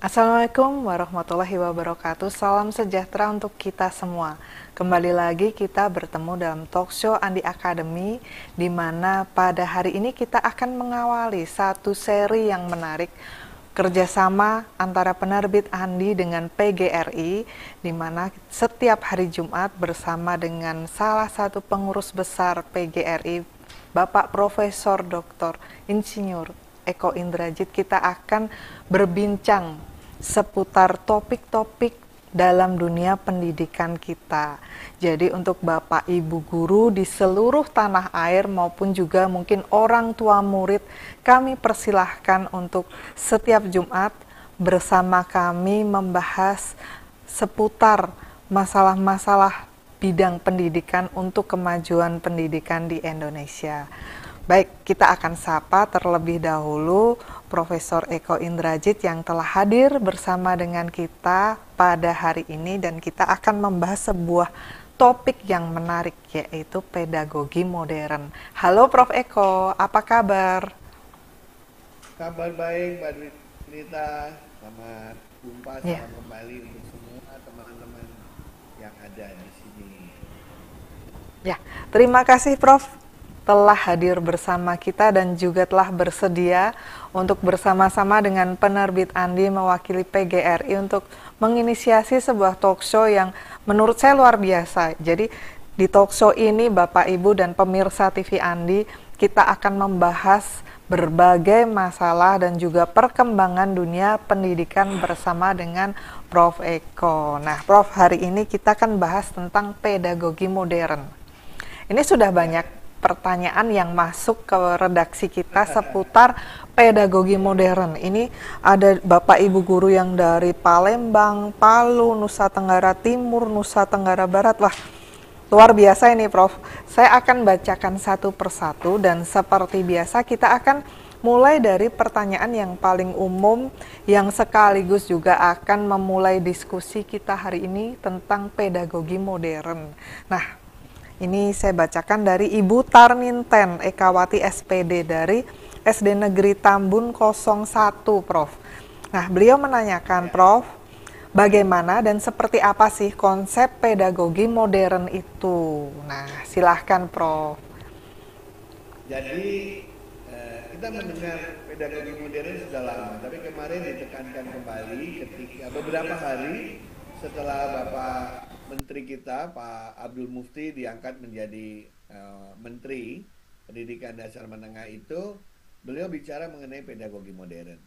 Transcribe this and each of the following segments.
Assalamualaikum warahmatullahi wabarakatuh. Salam sejahtera untuk kita semua. Kembali lagi kita bertemu dalam talk show Andi Academy, di mana pada hari ini kita akan mengawali satu seri yang menarik, kerjasama antara penerbit Andi dengan PGRI, di mana setiap hari Jumat bersama dengan salah satu pengurus besar PGRI, Bapak Profesor Dr. Insinyur Eko Indrajit, kita akan berbincang seputar topik-topik dalam dunia pendidikan kita. Jadi untuk Bapak Ibu guru di seluruh tanah air maupun juga mungkin orang tua murid, kami persilahkan untuk setiap Jumat bersama kami membahas seputar masalah-masalah bidang pendidikan untuk kemajuan pendidikan di Indonesia. Baik, kita akan sapa terlebih dahulu Profesor Eko Indrajit yang telah hadir bersama dengan kita pada hari ini, dan kita akan membahas sebuah topik yang menarik, yaitu pedagogi modern. Halo Prof Eko, apa kabar? Kabar baik, Mbak Rita. Selamat jumpa, Ya. salam kembali untuk semua teman-teman yang ada di sini. Ya, terima kasih Prof telah hadir bersama kita dan juga telah bersedia untuk bersama-sama dengan penerbit Andi mewakili PGRI untuk menginisiasi sebuah talk show yang menurut saya luar biasa. Jadi di talk show ini Bapak Ibu dan pemirsa TV Andi, kita akan membahas berbagai masalah dan juga perkembangan dunia pendidikan bersama dengan Prof Eko. Nah Prof, hari ini kita akan bahas tentang pedagogi modern. Ini sudah banyak pertanyaan yang masuk ke redaksi kita seputar pedagogi modern. Ini ada Bapak Ibu guru yang dari Palembang, Palu, Nusa Tenggara Timur, Nusa Tenggara Barat. Wah, luar biasa ini Prof. Saya akan bacakan satu persatu dan seperti biasa kita akan mulai dari pertanyaan yang paling umum yang sekaligus juga akan memulai diskusi kita hari ini tentang pedagogi modern. Nah, ini saya bacakan dari Ibu Tarninten Ekawati SPD dari SD Negeri Tambun 01, Prof. Nah, beliau menanyakan, Prof, bagaimana dan seperti apa sih konsep pedagogi modern itu? Nah, silahkan, Prof. Jadi kita mendengar pedagogi modern sudah lama, tapi kemarin ditekankan kembali ketika beberapa hari setelah Bapak Menteri kita, Pak Abdul Mufti, diangkat menjadi Menteri Pendidikan Dasar Menengah itu, beliau bicara mengenai pedagogi modern.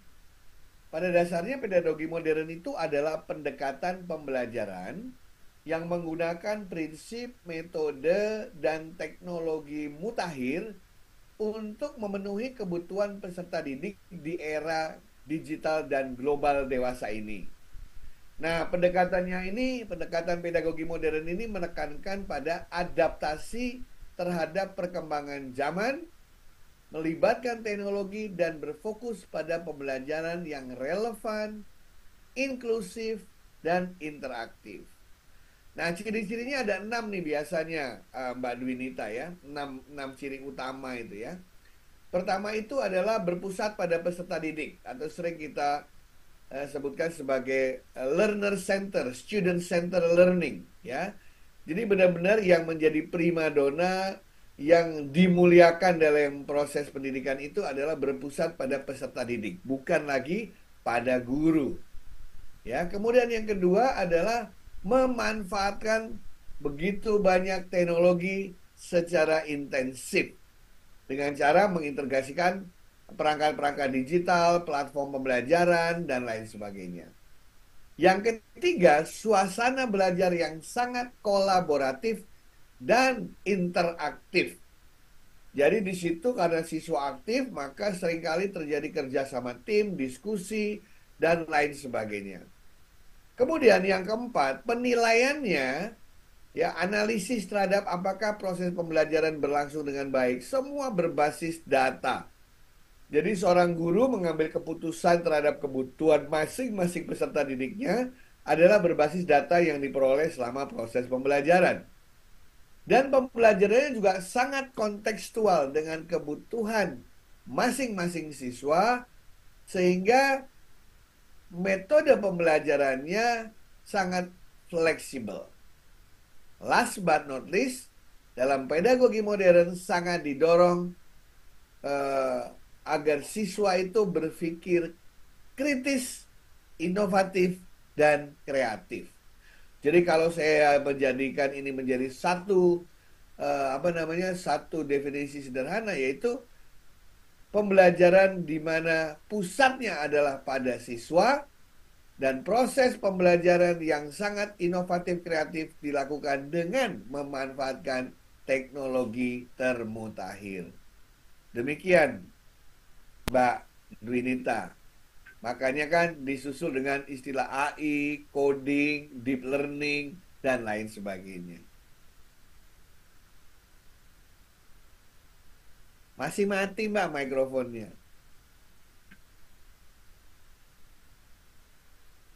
Pada dasarnya pedagogi modern itu adalah pendekatan pembelajaran yang menggunakan prinsip, metode, dan teknologi mutakhir untuk memenuhi kebutuhan peserta didik di era digital dan global dewasa ini. Nah, pendekatan pedagogi modern ini menekankan pada adaptasi terhadap perkembangan zaman, melibatkan teknologi dan berfokus pada pembelajaran yang relevan, inklusif, dan interaktif. Nah, ciri-cirinya ada 6 nih biasanya, Mbak Dwinita ya, 6 ciri utama itu ya. Pertama itu adalah berpusat pada peserta didik, atau sering kita sebutkan sebagai learner center, student center learning ya. Jadi benar-benar yang menjadi primadona yang dimuliakan dalam proses pendidikan itu adalah berpusat pada peserta didik, bukan lagi pada guru. Ya, kemudian yang kedua adalah memanfaatkan begitu banyak teknologi secara intensif dengan cara mengintegrasikan perangkat-perangkat digital, platform pembelajaran, dan lain sebagainya. Yang ketiga, suasana belajar yang sangat kolaboratif dan interaktif. Jadi di situ karena siswa aktif, maka seringkali terjadi kerjasama tim, diskusi, dan lain sebagainya. Kemudian yang keempat, penilaiannya, ya, analisis terhadap apakah proses pembelajaran berlangsung dengan baik, semua berbasis data. Jadi seorang guru mengambil keputusan terhadap kebutuhan masing-masing peserta didiknya adalah berbasis data yang diperoleh selama proses pembelajaran. Dan pembelajarannya juga sangat kontekstual dengan kebutuhan masing-masing siswa, sehingga metode pembelajarannya sangat fleksibel. Last but not least, dalam pedagogi modern sangat didorong agar siswa itu berpikir kritis, inovatif, dan kreatif. Jadi kalau saya menjadikan ini menjadi satu definisi sederhana, yaitu pembelajaran di mana pusatnya adalah pada siswa dan proses pembelajaran yang sangat inovatif kreatif dilakukan dengan memanfaatkan teknologi termutakhir. Demikian Mbak Dwinita. Makanya kan disusul dengan istilah AI, coding, deep learning, dan lain sebagainya. Masih mati Mbak mikrofonnya.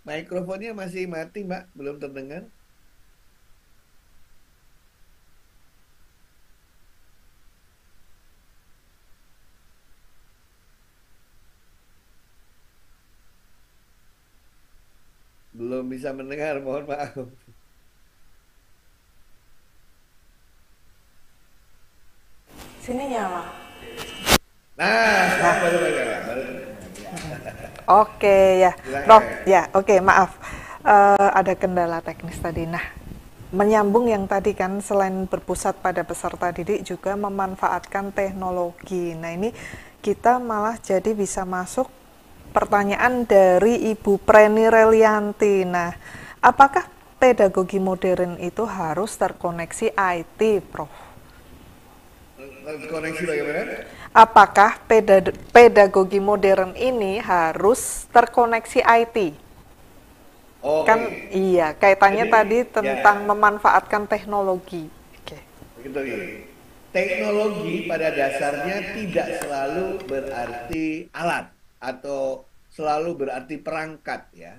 Mikrofonnya masih mati Mbak, belum terdengar. Belum bisa mendengar, mohon maaf. Sini nyala. Nah, sekarang baru dengar. Oke ya, Prof. Ya, oke, maaf. Ada kendala teknis tadi. Nah, menyambung yang tadi kan, selain berpusat pada peserta didik juga memanfaatkan teknologi. Nah, ini kita malah jadi bisa masuk pertanyaan dari Ibu Preni Relianti. Nah, apakah pedagogi modern itu harus terkoneksi IT, Prof? Koneksi bagaimana? Apakah pedagogi modern ini harus terkoneksi IT? Oke. Kan iya, kaitannya Jadi, tadi ya, tentang memanfaatkan teknologi. Oke. begitu ya. Teknologi pada dasarnya tidak selalu berarti alat atau selalu berarti perangkat ya.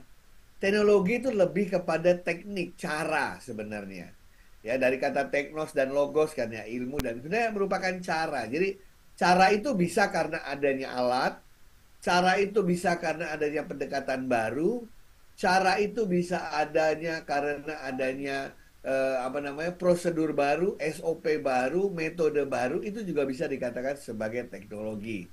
Teknologi itu lebih kepada teknik, cara sebenarnya. Ya, dari kata teknos dan logos kan ya, ilmu dan sebenarnya merupakan cara. Jadi cara itu bisa karena adanya alat, cara itu bisa karena adanya pendekatan baru, cara itu bisa adanya karena adanya prosedur baru, SOP baru, metode baru, itu juga bisa dikatakan sebagai teknologi.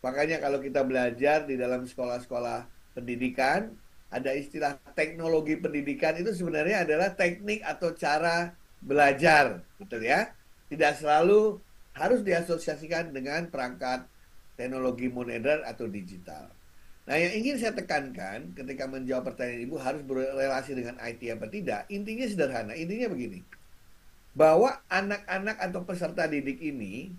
Makanya kalau kita belajar di dalam sekolah-sekolah pendidikan, ada istilah teknologi pendidikan, itu sebenarnya adalah teknik atau cara belajar, betul ya? Tidak selalu harus diasosiasikan dengan perangkat teknologi modern atau digital. Nah, yang ingin saya tekankan ketika menjawab pertanyaan Ibu harus berrelasi dengan IT apa tidak, intinya sederhana, intinya begini. Bahwa anak-anak atau peserta didik ini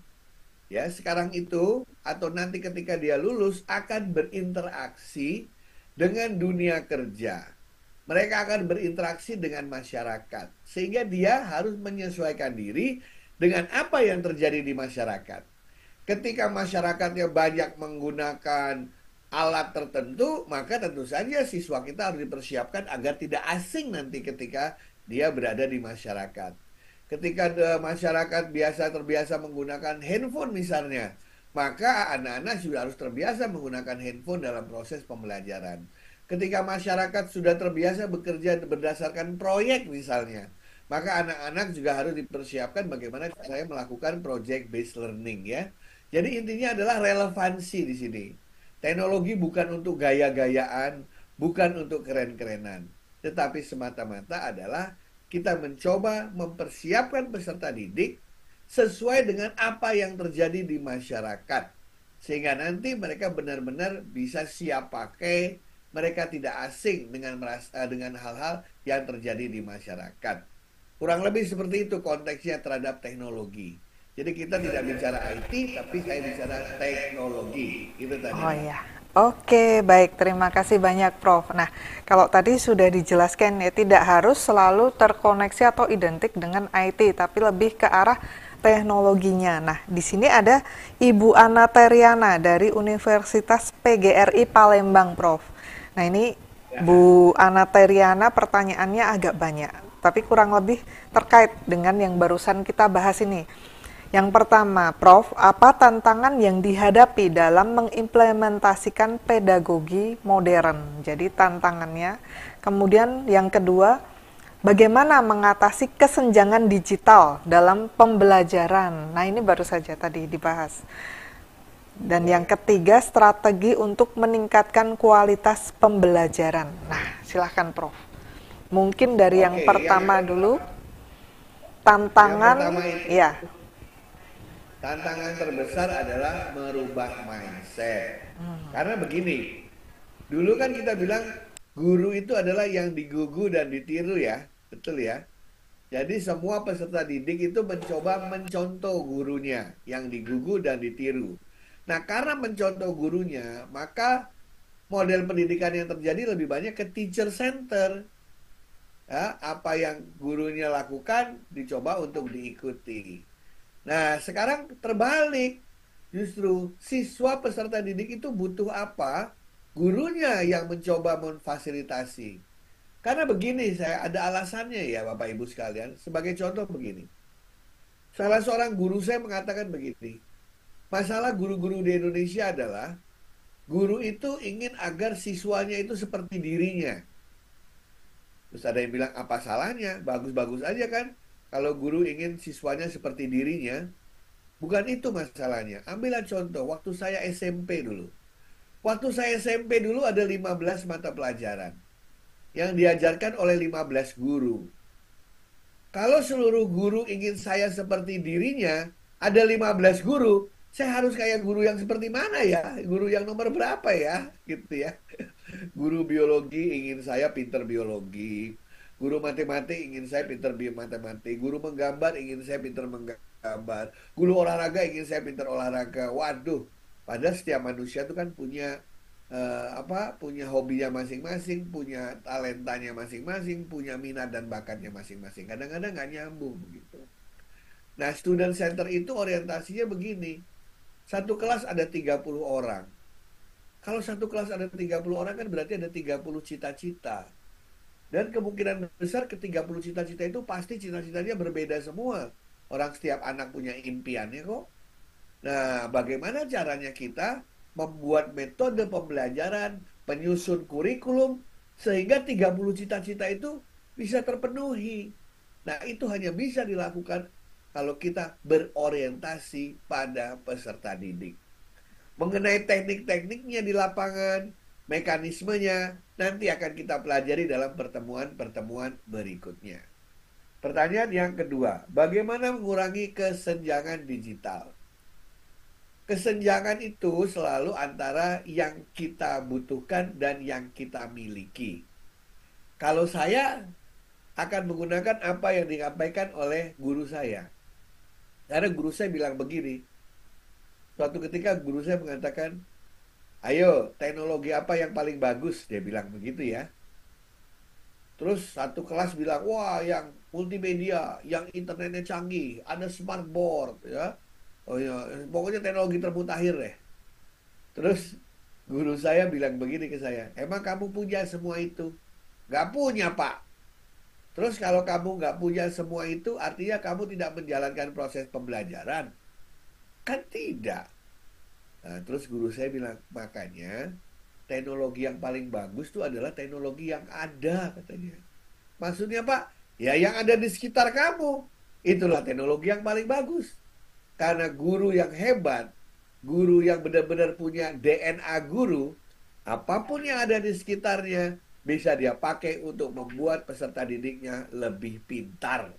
ya sekarang itu atau nanti ketika dia lulus akan berinteraksi dengan dunia kerja. Mereka akan berinteraksi dengan masyarakat. Sehingga dia harus menyesuaikan diri dengan apa yang terjadi di masyarakat. Ketika masyarakatnya banyak menggunakan alat tertentu, maka tentu saja siswa kita harus dipersiapkan agar tidak asing nanti ketika dia berada di masyarakat. Ketika masyarakat terbiasa menggunakan handphone misalnya, maka anak-anak sudah harus terbiasa menggunakan handphone dalam proses pembelajaran. Ketika masyarakat sudah terbiasa bekerja berdasarkan proyek misalnya, maka anak-anak juga harus dipersiapkan bagaimana saya melakukan project based learning ya. Jadi intinya adalah relevansi di sini. Teknologi bukan untuk gaya-gayaan, bukan untuk keren-kerenan, tetapi semata-mata adalah kita mencoba mempersiapkan peserta didik sesuai dengan apa yang terjadi di masyarakat. Sehingga nanti mereka benar-benar bisa siap pakai, mereka tidak asing dengan hal-hal yang terjadi di masyarakat. Kurang lebih seperti itu konteksnya terhadap teknologi. Jadi kita tidak bicara IT, tapi saya bicara teknologi. Itu tadi. Oh ya. Oke, baik. Terima kasih banyak, Prof. Nah, kalau tadi sudah dijelaskan ya, tidak harus selalu terkoneksi atau identik dengan IT, tapi lebih ke arah teknologinya. Nah, di sini ada Ibu Ana Teriana dari Universitas PGRI Palembang, Prof. Nah, ini Bu Ana Teriana pertanyaannya agak banyak, tapi kurang lebih terkait dengan yang barusan kita bahas ini. Yang pertama, Prof, apa tantangan yang dihadapi dalam mengimplementasikan pedagogi modern? Jadi tantangannya. Kemudian yang kedua, bagaimana mengatasi kesenjangan digital dalam pembelajaran? Nah, ini baru saja tadi dibahas. Dan yang ketiga, strategi untuk meningkatkan kualitas pembelajaran. Nah, silahkan Prof. Mungkin dari yang Oke, pertama dulu, yang tantangan, pertama itu ya. tantangan terbesar adalah merubah mindset. Karena begini, dulu kan kita bilang guru itu adalah yang digugu dan ditiru ya, betul ya. Jadi semua peserta didik itu mencoba mencontoh gurunya yang digugu dan ditiru. Nah, karena mencontoh gurunya, maka model pendidikan yang terjadi lebih banyak ke teacher center. Ya, apa yang gurunya lakukan dicoba untuk diikuti. Nah, sekarang terbalik. Justru siswa peserta didik itu butuh apa? Gurunya yang mencoba memfasilitasi. Karena begini, saya ada alasannya ya Bapak Ibu sekalian. Sebagai contoh begini. Salah seorang guru saya mengatakan begini. Masalah guru-guru di Indonesia adalah guru itu ingin agar siswanya itu seperti dirinya. Terus ada yang bilang apa salahnya? Bagus-bagus aja kan. Kalau guru ingin siswanya seperti dirinya, bukan itu masalahnya. Ambillah contoh, waktu saya SMP dulu. Waktu saya SMP dulu ada 15 mata pelajaran yang diajarkan oleh 15 guru. Kalau seluruh guru ingin saya seperti dirinya, ada 15 guru, saya harus kayak guru yang seperti mana ya? Guru yang nomor berapa ya? Gitu ya. Guru biologi ingin saya pinter biologi. Guru matematik ingin saya pinter matematik. Guru menggambar ingin saya pinter menggambar. Guru olahraga ingin saya pinter olahraga. Waduh, padahal setiap manusia itu kan punya punya hobinya masing-masing, punya talentanya masing-masing, punya minat dan bakatnya masing-masing. Kadang-kadang nggak nyambung begitu. Nah, student center itu orientasinya begini. Satu kelas ada 30 orang. Kalau satu kelas ada 30 orang kan berarti ada 30 cita-cita. Dan kemungkinan besar ke 30 cita-cita itu pasti cita-citanya berbeda semua. Orang setiap anak punya impiannya kok. Nah, bagaimana caranya kita membuat metode pembelajaran, penyusun kurikulum, sehingga 30 cita-cita itu bisa terpenuhi. Nah, itu hanya bisa dilakukan kalau kita berorientasi pada peserta didik. Mengenai teknik-tekniknya di lapangan, mekanismenya, nanti akan kita pelajari dalam pertemuan-pertemuan berikutnya. Pertanyaan yang kedua, bagaimana mengurangi kesenjangan digital? Kesenjangan itu selalu antara yang kita butuhkan dan yang kita miliki. Kalau saya akan menggunakan apa yang disampaikan oleh guru saya. Karena guru saya bilang begini, suatu ketika guru saya mengatakan, ayo teknologi apa yang paling bagus? Dia bilang begitu ya. Terus satu kelas bilang, wah yang multimedia, yang internetnya canggih, ada smartboard ya. Oh ya, pokoknya teknologi termutakhir deh. Terus guru saya bilang begini ke saya, emang kamu punya semua itu? Gak punya pak. Terus kalau kamu gak punya semua itu, artinya kamu tidak menjalankan proses pembelajaran. Kan tidak. Nah, terus guru saya bilang, makanya teknologi yang paling bagus itu adalah teknologi yang ada, katanya. Maksudnya pak, ya yang ada di sekitar kamu. Itulah teknologi yang paling bagus. Karena guru yang hebat, guru yang benar-benar punya DNA guru, apapun yang ada di sekitarnya bisa dia pakai untuk membuat peserta didiknya lebih pintar.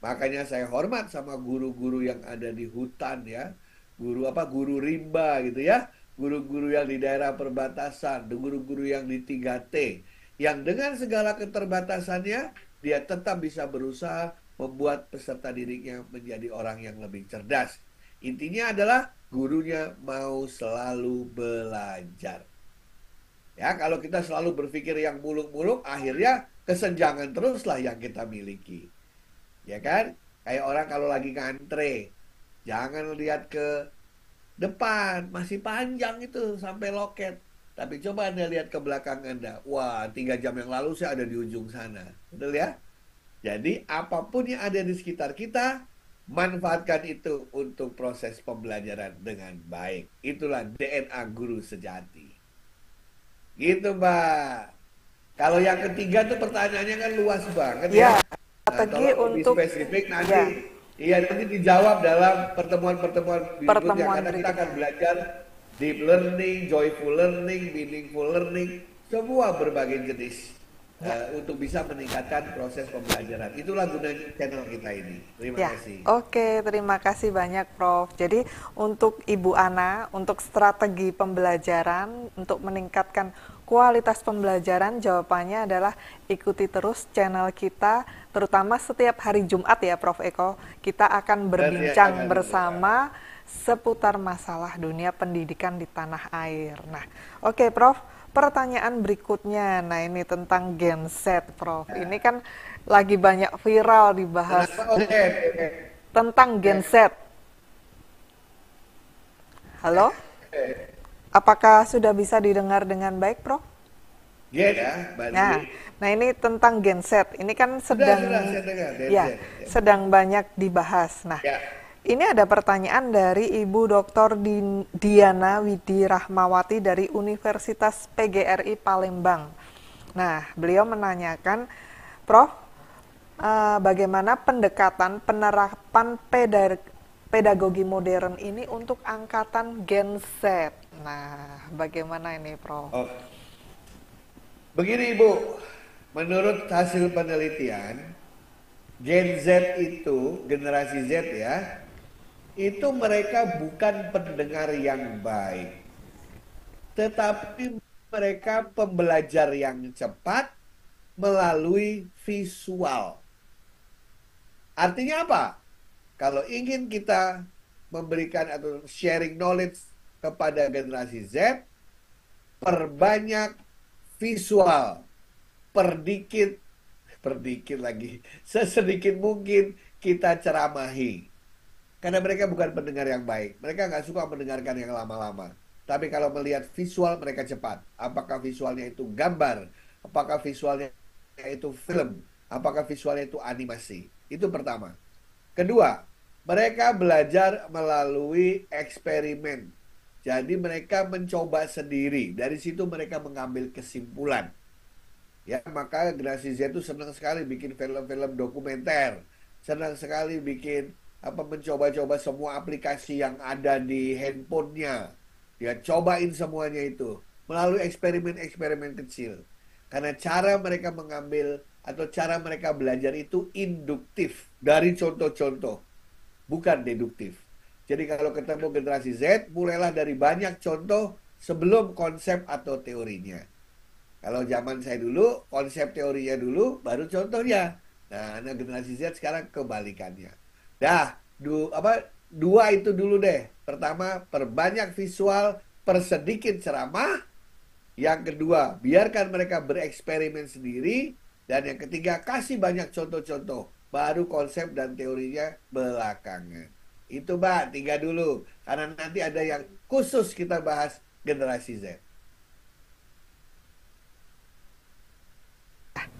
Makanya saya hormat sama guru-guru yang ada di hutan ya. Guru rimba gitu ya. Guru-guru yang di daerah perbatasan, guru-guru yang di 3T. Yang dengan segala keterbatasannya, dia tetap bisa berusaha membuat peserta didiknya menjadi orang yang lebih cerdas. Intinya adalah gurunya mau selalu belajar. Ya, kalau kita selalu berpikir yang muluk-muluk, akhirnya kesenjangan teruslah yang kita miliki. Ya kan? Kayak orang kalau lagi ngantre, jangan lihat ke depan, masih panjang itu sampai loket. Tapi coba Anda lihat ke belakang Anda. Wah, 3 jam yang lalu saya ada di ujung sana. Betul ya? Jadi apapun yang ada di sekitar kita, manfaatkan itu untuk proses pembelajaran dengan baik. Itulah DNA guru sejati. Gitu, Mbak. Kalau yang ketiga tuh pertanyaannya kan luas banget ya. Ya, Nah, strategi tolong lebih untuk spesifik nanti. ya Iya, nanti dijawab dalam pertemuan-pertemuan berikutnya pertemuan karena kita akan berikutnya. belajar deep learning, joyful learning, meaningful learning, semua berbagai jenis Ya. untuk bisa meningkatkan proses pembelajaran. Itulah gunanya channel kita ini. Terima Ya, kasih. oke, terima kasih banyak Prof. Jadi untuk Ibu Ana, untuk strategi pembelajaran, untuk meningkatkan kualitas pembelajaran, jawabannya adalah ikuti terus channel kita, terutama setiap hari Jumat ya Prof Eko, kita akan Setiap berbincang hari Jumat. bersama seputar masalah dunia pendidikan di tanah air. Nah, oke Prof, pertanyaan berikutnya, nah ini tentang Gen Z Prof. Ini kan lagi banyak viral dibahas Kenapa? Oke, oke. tentang Oke. Gen Z. Halo? Apakah sudah bisa didengar dengan baik, Prof? Gen ya, Mbak Lili. Nah ini tentang Gen Z. Ini kan Sudah, sedang, saya dengar. Gen Z. ya, Ya. sedang banyak dibahas. Nah, Ya. ini ada pertanyaan dari Ibu Dr. Diana Widi Rahmawati dari Universitas PGRI Palembang. Nah, beliau menanyakan, Prof, bagaimana pendekatan penerapan pedagogi modern ini untuk angkatan Gen Z. Nah, bagaimana ini, Prof? Oh, begini Ibu, menurut hasil penelitian, Gen Z itu, generasi Z ya, itu mereka bukan pendengar yang baik, tetapi mereka pembelajar yang cepat melalui visual. Artinya apa? Kalau ingin kita memberikan atau sharing knowledge kepada generasi Z, perbanyak visual, perdikit, perdikit lagi, sesedikit mungkin kita ceramahi. Karena mereka bukan pendengar yang baik. Mereka nggak suka mendengarkan yang lama-lama. Tapi kalau melihat visual, mereka cepat. Apakah visualnya itu gambar? Apakah visualnya itu film? Apakah visualnya itu animasi? Itu pertama. Kedua, mereka belajar melalui eksperimen. Jadi mereka mencoba sendiri. Dari situ mereka mengambil kesimpulan. Ya, maka generasi Z itu senang sekali bikin film-film dokumenter. Senang sekali bikin mencoba-coba semua aplikasi yang ada di handphonenya. Dia cobain semuanya itu melalui eksperimen-eksperimen kecil. Karena cara mereka mengambil atau cara mereka belajar itu induktif dari contoh-contoh, bukan deduktif. Jadi kalau ketemu generasi Z, mulailah dari banyak contoh sebelum konsep atau teorinya. Kalau zaman saya dulu, konsep teorinya dulu, baru contohnya. Nah, anak generasi Z sekarang kebalikannya. Dah, dua itu dulu deh. Pertama, perbanyak visual, persedikit ceramah. Yang kedua, biarkan mereka bereksperimen sendiri. Dan yang ketiga, kasih banyak contoh-contoh. Baru konsep dan teorinya belakangan. Itu Mbak, tiga dulu. Karena nanti ada yang khusus kita bahas generasi Z.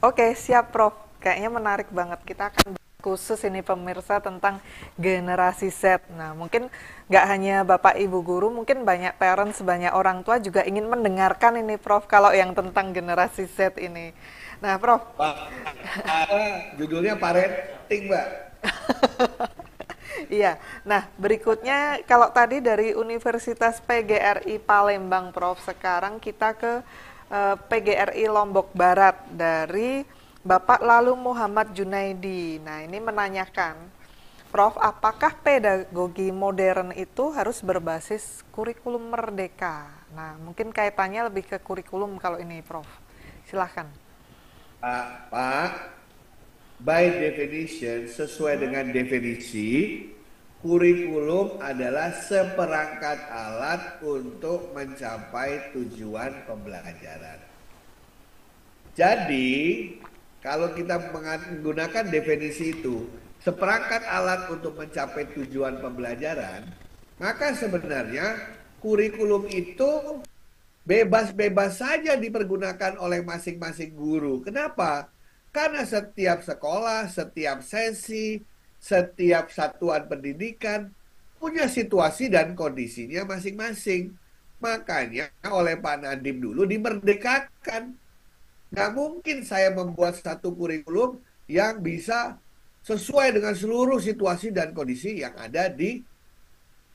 Oke, siap, Prof. Kayaknya menarik banget. Kita akan khusus ini pemirsa tentang generasi Z. Nah, mungkin nggak hanya Bapak Ibu guru, mungkin banyak parents, banyak orang tua juga ingin mendengarkan ini, Prof, kalau yang tentang generasi Z ini. Nah, Prof, Pak, judulnya parenting, Mbak. iya. Nah, berikutnya kalau tadi dari Universitas PGRI Palembang, Prof, sekarang kita ke PGRI Lombok Barat dari Bapak Lalu Muhammad Junaidi. Nah, ini menanyakan, Prof, apakah pedagogi modern itu harus berbasis kurikulum merdeka? Nah, mungkin kaitannya lebih ke kurikulum kalau ini, Prof. Silahkan. Pak, by definition, sesuai dengan definisi, kurikulum adalah seperangkat alat untuk mencapai tujuan pembelajaran. Jadi, kalau kita menggunakan definisi itu, seperangkat alat untuk mencapai tujuan pembelajaran, maka sebenarnya kurikulum itu bebas-bebas saja dipergunakan oleh masing-masing guru. Kenapa? Karena setiap sekolah, setiap sesi, setiap satuan pendidikan punya situasi dan kondisinya masing-masing. Makanya oleh Pak Nadiem dulu dimerdekakan. Nggak mungkin saya membuat satu kurikulum yang bisa sesuai dengan seluruh situasi dan kondisi yang ada di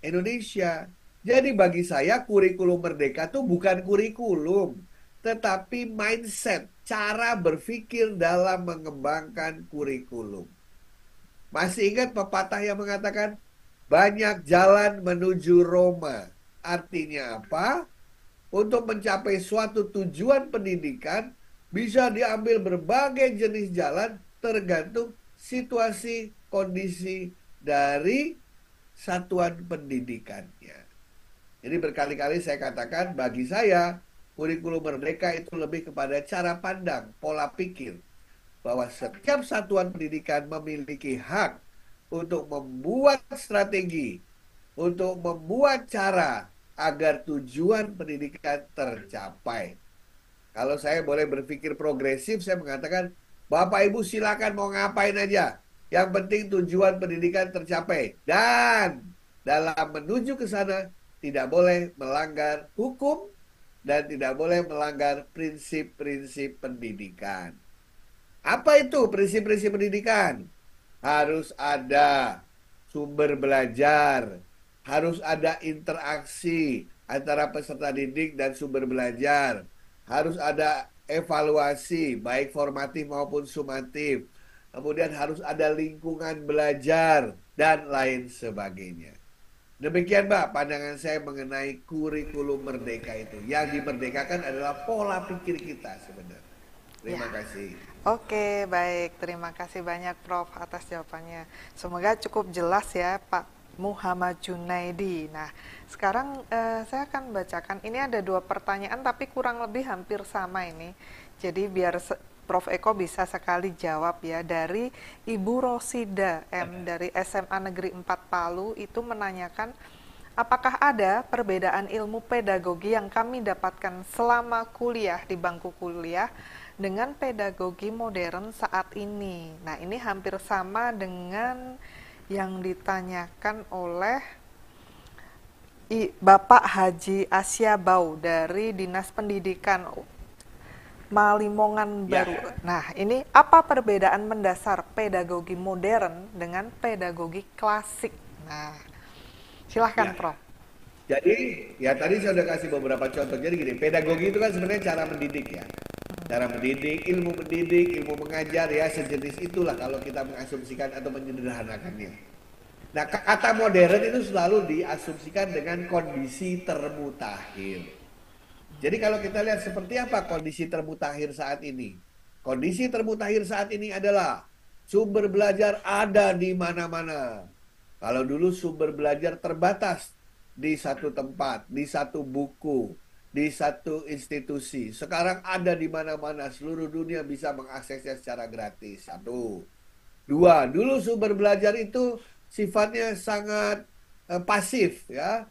Indonesia. Jadi bagi saya kurikulum merdeka itu bukan kurikulum, tetapi mindset, cara berpikir dalam mengembangkan kurikulum. Masih ingat pepatah yang mengatakan banyak jalan menuju Roma. Artinya apa? Untuk mencapai suatu tujuan pendidikan bisa diambil berbagai jenis jalan tergantung situasi kondisi dari satuan pendidikannya. Jadi berkali-kali saya katakan bagi saya kurikulum merdeka itu lebih kepada cara pandang, pola pikir bahwa setiap satuan pendidikan memiliki hak untuk membuat strategi, untuk membuat cara agar tujuan pendidikan tercapai. Kalau saya boleh berpikir progresif, saya mengatakan, Bapak Ibu silakan mau ngapain aja. Yang penting tujuan pendidikan tercapai. Dan dalam menuju ke sana, tidak boleh melanggar hukum dan tidak boleh melanggar prinsip-prinsip pendidikan. Apa itu prinsip-prinsip pendidikan? Harus ada sumber belajar, harus ada interaksi antara peserta didik dan sumber belajar, harus ada evaluasi baik formatif maupun sumatif, kemudian harus ada lingkungan belajar dan lain sebagainya. Demikian Mbak pandangan saya mengenai kurikulum merdeka itu. Yang dimerdekakan adalah pola pikir kita sebenarnya. Ya, Terima kasih. oke, baik. Terima kasih banyak Prof atas jawabannya. Semoga cukup jelas ya Pak Muhammad Junaidi. Nah, sekarang saya akan bacakan. Ini ada 2 pertanyaan tapi kurang lebih hampir sama ini. Jadi biar Prof Eko bisa sekali jawab ya. Dari Ibu Rosida M dari SMA Negeri 4 Palu itu menanyakan, apakah ada perbedaan ilmu pedagogi yang kami dapatkan selama kuliah di bangku kuliah dengan pedagogi modern saat ini? Nah, ini hampir sama dengan yang ditanyakan oleh Bapak Haji Asya Bau dari Dinas Pendidikan Malimongan Ya, Baru. Nah, ini apa perbedaan mendasar pedagogi modern dengan pedagogi klasik? Nah, silahkan ya. Prof. Jadi, ya tadi saya udah kasih beberapa contoh. Jadi gini, pedagogi itu kan sebenarnya cara mendidik ya. Cara mendidik, ilmu mengajar ya, sejenis itulah kalau kita mengasumsikan atau menyederhanakannya. Nah, kata modern itu selalu diasumsikan dengan kondisi termutakhir. Jadi kalau kita lihat seperti apa kondisi termutakhir saat ini. Kondisi termutakhir saat ini adalah sumber belajar ada di mana-mana. Kalau dulu sumber belajar terbatas di satu tempat, di satu buku, di satu institusi. Sekarang ada di mana-mana, seluruh dunia bisa mengaksesnya secara gratis. Satu. Dua, dulu sumber belajar itu sifatnya sangat pasif ya.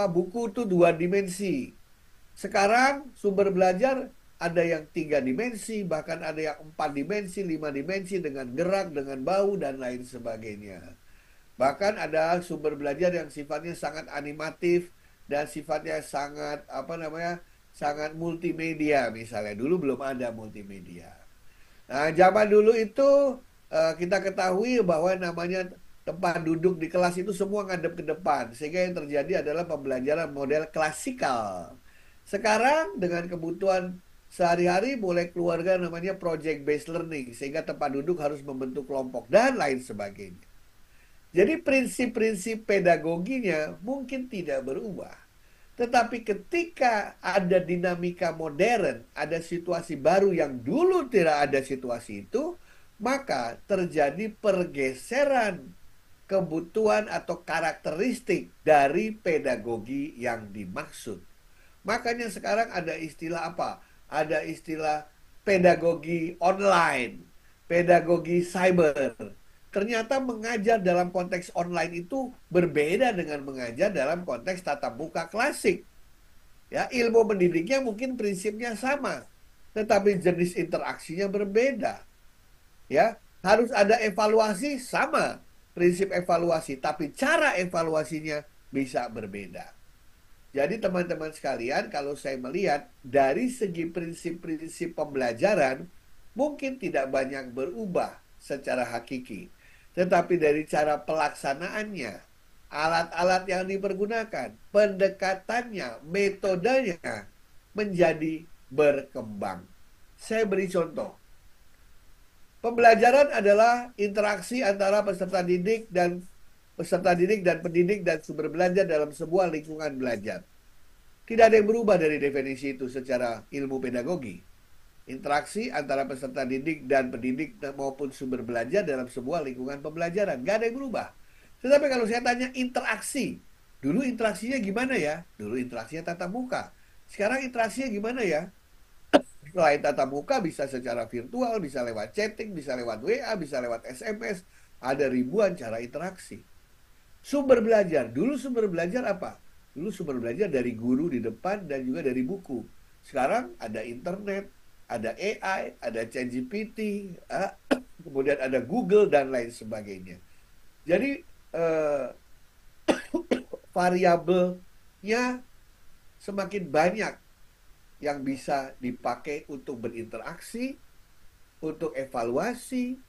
Buku itu 2 dimensi. Sekarang sumber belajar ada yang 3 dimensi, bahkan ada yang 4 dimensi, 5 dimensi dengan gerak, dengan bau dan lain sebagainya. Bahkan ada sumber belajar yang sifatnya sangat animatif dan sifatnya sangat sangat multimedia misalnya. Dulu belum ada multimedia. Nah, zaman dulu itu kita ketahui bahwa namanya tempat duduk di kelas itu semua ngadep ke depan, sehingga yang terjadi adalah pembelajaran model klasikal. Sekarang dengan kebutuhan sehari-hari mulai keluarga namanya project based learning, sehingga tempat duduk harus membentuk kelompok dan lain sebagainya. Jadi prinsip-prinsip pedagoginya mungkin tidak berubah. Tetapi ketika ada dinamika modern, ada situasi baru yang dulu tidak ada situasi itu, maka terjadi pergeseran kebutuhan atau karakteristik dari pedagogi yang dimaksud. Makanya sekarang ada istilah apa? Ada istilah pedagogi online, pedagogi cyber. Ternyata mengajar dalam konteks online itu berbeda dengan mengajar dalam konteks tatap muka klasik. Ya, ilmu mendidiknya mungkin prinsipnya sama, tetapi jenis interaksinya berbeda. Ya, Harus ada evaluasi, sama prinsip evaluasi, tapi cara evaluasinya bisa berbeda. Jadi teman-teman sekalian, kalau saya melihat dari segi prinsip-prinsip pembelajaran, mungkin tidak banyak berubah secara hakiki. Tetapi dari cara pelaksanaannya, alat-alat yang dipergunakan, pendekatannya, metodenya menjadi berkembang. Saya beri contoh. Pembelajaran adalah interaksi antara peserta didik dan pendidik dan sumber belajar dalam sebuah lingkungan belajar. Tidak ada yang berubah dari definisi itu secara ilmu pedagogi. Interaksi antara peserta didik dan pendidik maupun sumber belajar dalam sebuah lingkungan pembelajaran. Gak ada yang berubah. Tetapi kalau saya tanya interaksi, dulu interaksinya gimana ya? Dulu interaksinya tatap muka. Sekarang interaksinya gimana ya? Selain tatap muka bisa secara virtual, bisa lewat chatting, bisa lewat WA, bisa lewat SMS. Ada ribuan cara interaksi. Sumber belajar. Dulu sumber belajar apa? Dulu sumber belajar dari guru di depan dan juga dari buku. Sekarang ada internet, ada AI, ada ChatGPT, kemudian ada Google dan lain sebagainya. Jadi variabelnya semakin banyak yang bisa dipakai untuk berinteraksi, untuk evaluasi,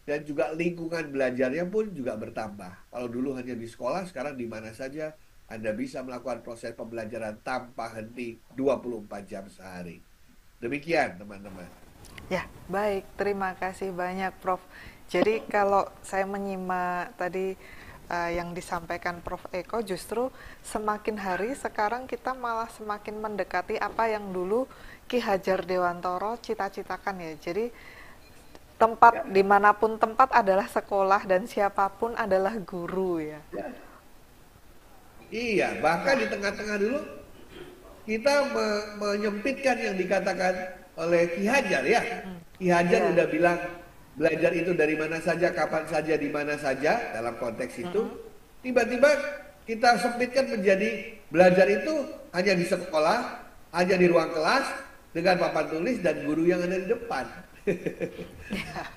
dan juga lingkungan belajarnya pun juga bertambah. Kalau dulu hanya di sekolah, sekarang di mana saja Anda bisa melakukan proses pembelajaran tanpa henti 24 jam sehari. Demikian teman-teman. Ya, baik. Terima kasih banyak, Prof. Jadi kalau saya menyimak tadi yang disampaikan Prof. Eko, justru semakin hari sekarang kita malah semakin mendekati apa yang dulu Ki Hajar Dewantoro cita-citakan ya. Jadi tempat dimanapun tempat adalah sekolah dan siapapun adalah guru ya. Iya, bahkan di tengah-tengah dulu kita menyempitkan yang dikatakan oleh Ki Hajar ya. Ki Hajar udah bilang belajar itu dari mana saja, kapan saja, di mana saja dalam konteks itu. Tiba-tiba kita sempitkan menjadi belajar itu hanya di sekolah, hanya di ruang kelas dengan papan tulis dan guru yang ada di depan.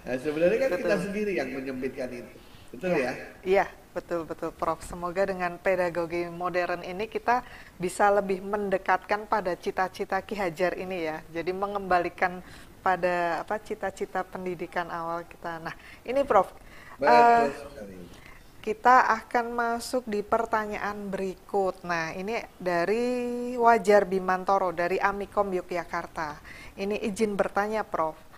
Nah, sebenarnya kan kita sendiri yang menyempitkan itu. Betul ya? Iya, betul Prof. Semoga dengan pedagogi modern ini kita bisa lebih mendekatkan pada cita-cita Ki Hajar ini ya. Jadi mengembalikan pada cita-cita pendidikan awal kita. Nah, ini Prof. Betul sekali. Kita akan masuk di pertanyaan berikut. Nah, ini dari Wajar Bimantoro dari Amikom Yogyakarta. Ini izin bertanya, Prof.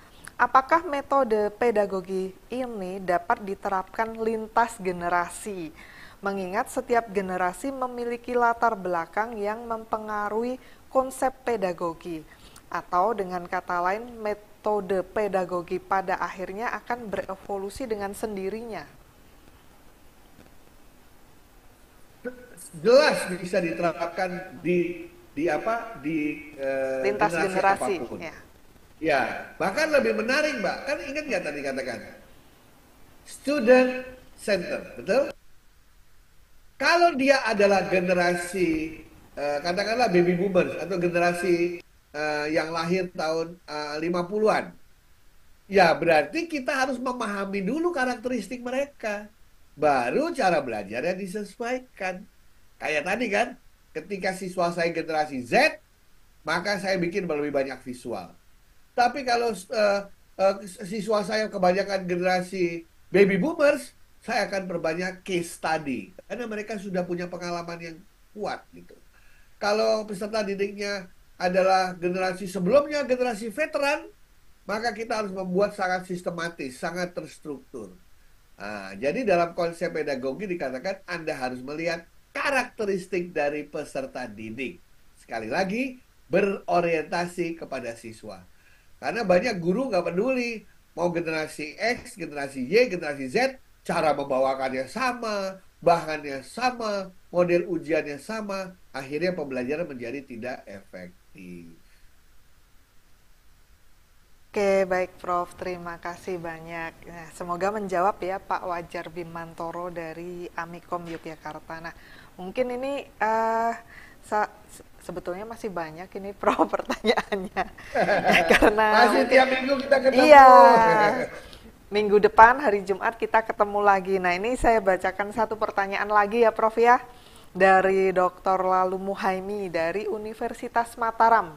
Apakah metode pedagogi ini dapat diterapkan lintas generasi? Mengingat setiap generasi memiliki latar belakang yang mempengaruhi konsep pedagogi. Atau dengan kata lain, metode pedagogi pada akhirnya akan berevolusi dengan sendirinya. Jelas bisa diterapkan di lintas generasi. Apapun. Ya, bahkan lebih menarik, Mbak. Kan ingat nggak tadi katakan? Student center, betul? Kalau dia adalah generasi, katakanlah baby boomers, atau generasi yang lahir tahun 50-an. Ya, berarti kita harus memahami dulu karakteristik mereka. Baru cara belajarnya disesuaikan. Kayak tadi kan, ketika siswa saya generasi Z, maka saya bikin lebih banyak visual. Tapi kalau siswa saya kebanyakan generasi baby boomers, saya akan perbanyak case study. Karena mereka sudah punya pengalaman yang kuat gitu. Kalau peserta didiknya adalah generasi sebelumnya, generasi veteran, maka kita harus membuat sangat sistematis, sangat terstruktur. Nah, jadi dalam konsep pedagogi dikatakan Anda harus melihat karakteristik dari peserta didik. Sekali lagi, berorientasi kepada siswa. Karena banyak guru nggak peduli, mau generasi X, generasi Y, generasi Z, cara membawakannya sama, bahannya sama, model ujiannya sama, akhirnya pembelajaran menjadi tidak efektif. Oke, baik Prof. Terima kasih banyak. Nah, semoga menjawab ya Pak Wajar Bimantoro dari Amikom Yogyakarta. Nah, mungkin ini sebetulnya masih banyak ini Prof pertanyaannya. Karena masih tiap minggu kita ketemu. Iya. minggu depan hari Jumat kita ketemu lagi. Nah, ini saya bacakan satu pertanyaan lagi ya Prof ya, dari Dr. Lalu Muhaimi dari Universitas Mataram.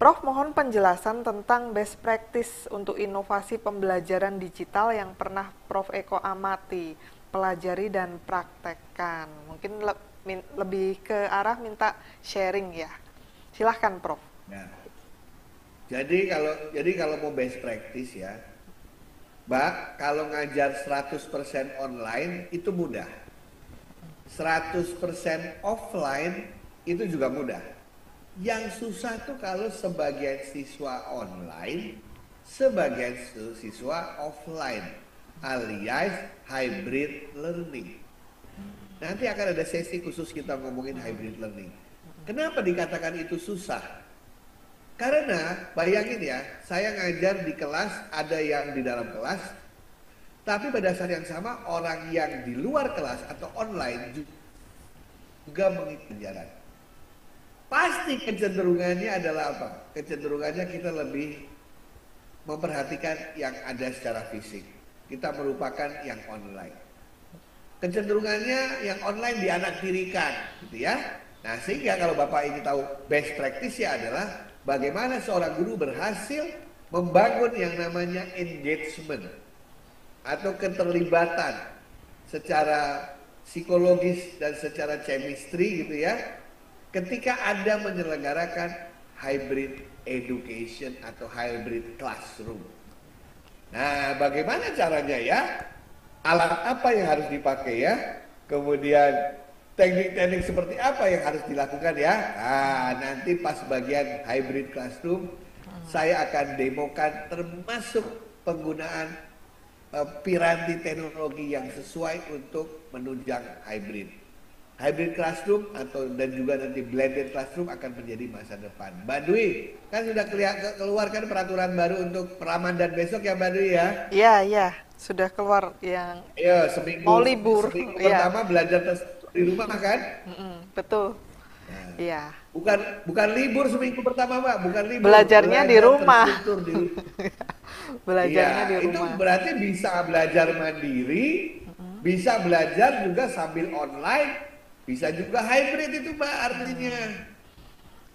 Prof, mohon penjelasan tentang best practice untuk inovasi pembelajaran digital yang pernah Prof Eko amati, pelajari dan praktekkan. Mungkin lebih ke arah minta sharing ya. Silahkan Prof. Nah, jadi kalau mau best practice ya, Mbak, kalau ngajar 100% online itu mudah. 100% offline itu juga mudah. Yang susah tuh kalau sebagian siswa online, sebagian siswa offline, alias hybrid learning. Nanti akan ada sesi khusus kita ngomongin hybrid learning. Kenapa dikatakan itu susah? Karena bayangin ya, saya ngajar di kelas, ada yang di dalam kelas, tapi pada saat yang sama orang yang di luar kelas atau online juga mengikuti pelajaran. Pasti kecenderungannya adalah apa? Kecenderungannya kita lebih memperhatikan yang ada secara fisik. Kita merupakan yang online. Kecenderungannya yang online dianaktirikan, gitu ya. Nah, sehingga kalau Bapak ingin tahu best practice-nya adalah bagaimana seorang guru berhasil membangun yang namanya engagement atau keterlibatan secara psikologis dan secara chemistry gitu ya. Ketika Anda menyelenggarakan hybrid education atau hybrid classroom. Nah, bagaimana caranya ya? Alat apa yang harus dipakai ya? Kemudian teknik-teknik seperti apa yang harus dilakukan ya? Nah, nanti pas bagian hybrid classroom, saya akan demokan termasuk penggunaan piranti teknologi yang sesuai untuk menunjang hybrid. Hybrid classroom dan juga nanti blended classroom akan menjadi masa depan. Mbak Dwi, kan sudah keluarkan peraturan baru untuk Ramadan besok ya Mbak Dwi ya? Iya, sudah keluar yang seminggu, mau libur. Seminggu pertama belajar di rumah kan? Betul. Nah, Iya. Bukan libur seminggu pertama Mbak, bukan libur. Belajarnya di rumah. Belajarnya ya, di rumah. Itu berarti bisa belajar mandiri, bisa belajar juga sambil online. Bisa juga hybrid itu Mbak artinya.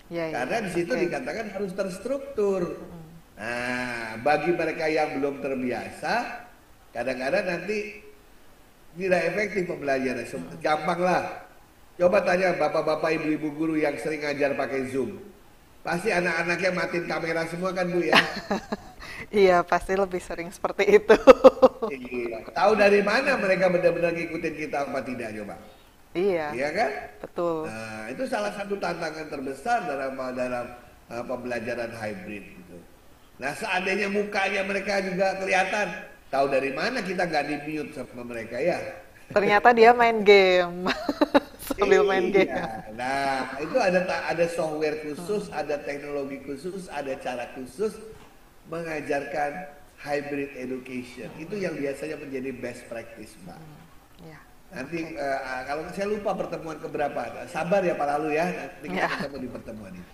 Karena di situ dikatakan harus terstruktur. Nah, bagi mereka yang belum terbiasa, kadang-kadang nanti tidak efektif pembelajaran. Gampang lah. Coba tanya bapak-bapak, ibu-ibu guru yang sering ngajar pakai Zoom. Pasti anak-anaknya matiin kamera semua kan Bu ya? Iya, pasti lebih sering seperti itu. Iya. Tahu dari mana mereka benar-benar ngikutin kita apa tidak coba? Iya kan? Betul. Nah, itu salah satu tantangan terbesar dalam pembelajaran hybrid gitu. Nah, seandainya mukanya mereka juga kelihatan, tahu dari mana kita nggak di-mute sama mereka ya? Ternyata dia main game. Sambil main game. Nah, itu ada software khusus, ada teknologi khusus, ada cara khusus mengajarkan hybrid education. Itu yang biasanya menjadi best practice, Mbak. Nanti kalau saya lupa pertemuan keberapa, sabar ya Pak Lalu ya, nanti kita ketemu di pertemuan ini.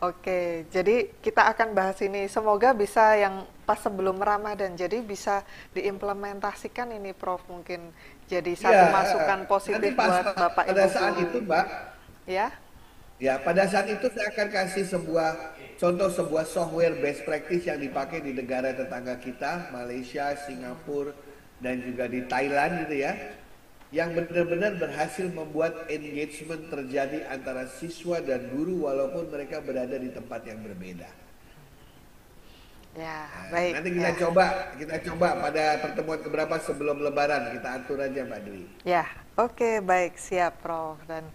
Oke, jadi kita akan bahas ini. Semoga bisa yang pas sebelum Ramadan, jadi bisa diimplementasikan ini Prof, mungkin jadi satu masukan positif buat Bapak Ibu. Pada saat itu Mbak, ya pada saat itu saya akan kasih sebuah software best practice yang dipakai di negara tetangga kita, Malaysia, Singapura, dan juga di Thailand gitu ya, yang benar-benar berhasil membuat engagement terjadi antara siswa dan guru walaupun mereka berada di tempat yang berbeda. Ya, baik. Nanti kita coba pada pertemuan keberapa sebelum Lebaran, kita atur aja Mbak Dwi. Ya, oke, baik, siap Prof. Dan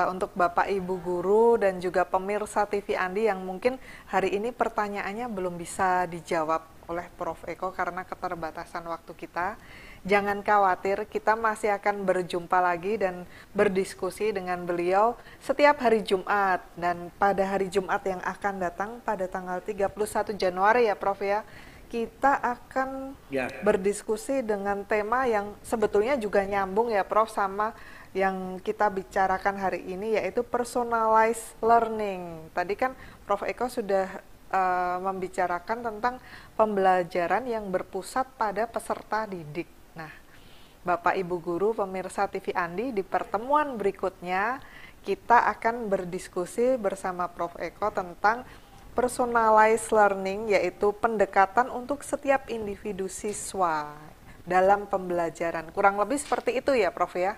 untuk Bapak Ibu guru dan juga pemirsa TV Andi yang mungkin hari ini pertanyaannya belum bisa dijawab oleh Prof Eko karena keterbatasan waktu kita. Jangan khawatir, kita masih akan berjumpa lagi dan berdiskusi dengan beliau setiap hari Jumat. Dan pada hari Jumat yang akan datang pada tanggal 31 Januari ya Prof ya, kita akan berdiskusi dengan tema yang sebetulnya juga nyambung ya Prof sama yang kita bicarakan hari ini, yaitu personalized learning. Tadi kan Prof Eko sudah membicarakan tentang pembelajaran yang berpusat pada peserta didik. Nah, Bapak Ibu Guru pemirsa TV Andi, di pertemuan berikutnya kita akan berdiskusi bersama Prof. Eko tentang personalized learning, yaitu pendekatan untuk setiap individu siswa dalam pembelajaran. Kurang lebih seperti itu ya, Prof ya?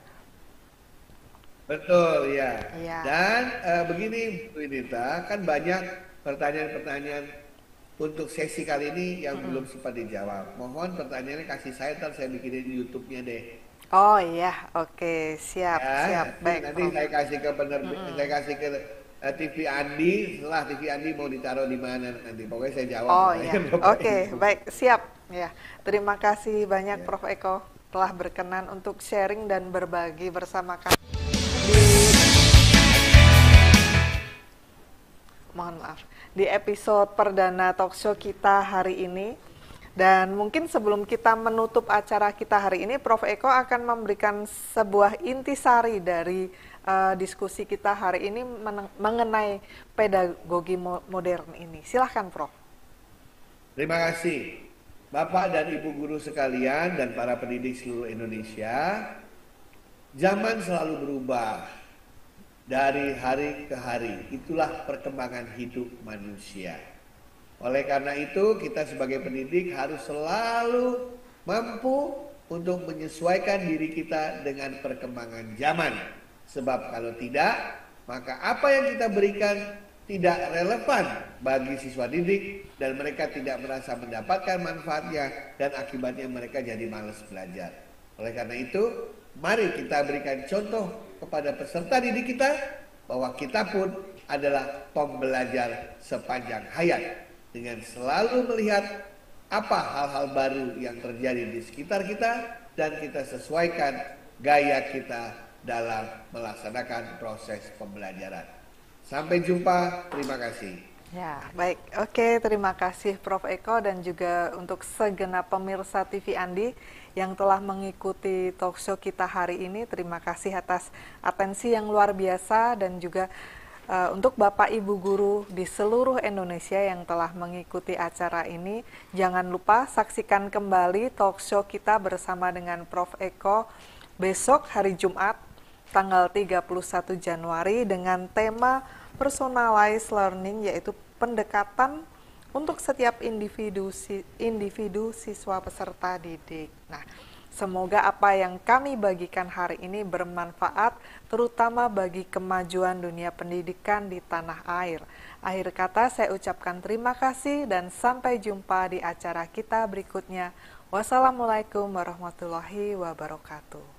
Betul ya. Iya. Dan begini Bu Inita, kan banyak pertanyaan-pertanyaan untuk sesi kali ini yang belum sempat dijawab. Mohon pertanyaannya kasih saya, ntar saya bikinin YouTube-nya deh. Oh iya, oke, siap, Ya, siap, baik, nanti Prof. saya kasih ke penerbit, saya kasih ke TV Andi. Setelah TV Andi mau ditaruh di mana nanti, pokoknya saya jawab. Oh iya, pertanyaan Bapak oke, Ibu. baik, siap. Ya, terima kasih banyak Ya. Prof. Eko telah berkenan untuk sharing dan berbagi bersama kami. Mohon maaf, di episode perdana talkshow kita hari ini. Dan mungkin sebelum kita menutup acara kita hari ini, Prof. Eko akan memberikan sebuah intisari dari diskusi kita hari ini mengenai pedagogi modern ini. Silahkan, Prof. Terima kasih Bapak dan Ibu guru sekalian dan para pendidik seluruh Indonesia. Zaman selalu berubah dari hari ke hari. Itulah perkembangan hidup manusia. Oleh karena itu, kita sebagai pendidik harus selalu mampu untuk menyesuaikan diri kita dengan perkembangan zaman. Sebab kalau tidak, maka apa yang kita berikan tidak relevan bagi siswa didik dan mereka tidak merasa mendapatkan manfaatnya dan akibatnya mereka jadi malas belajar. Oleh karena itu, mari kita berikan contoh kepada peserta didik kita bahwa kita pun adalah pembelajar sepanjang hayat. Dengan selalu melihat apa hal-hal baru yang terjadi di sekitar kita dan kita sesuaikan gaya kita dalam melaksanakan proses pembelajaran. Sampai jumpa, terima kasih. Ya, baik. Oke, terima kasih Prof. Eko dan juga untuk segenap pemirsa TV Andi yang telah mengikuti talkshow kita hari ini. Terima kasih atas atensi yang luar biasa dan juga untuk Bapak Ibu Guru di seluruh Indonesia yang telah mengikuti acara ini. Jangan lupa saksikan kembali talkshow kita bersama dengan Prof. Eko besok hari Jumat tanggal 31 Januari dengan tema personalized learning, yaitu pendekatan untuk setiap individu siswa peserta didik. Nah, semoga apa yang kami bagikan hari ini bermanfaat, terutama bagi kemajuan dunia pendidikan di tanah air. Akhir kata saya ucapkan terima kasih dan sampai jumpa di acara kita berikutnya. Wassalamualaikum warahmatullahi wabarakatuh.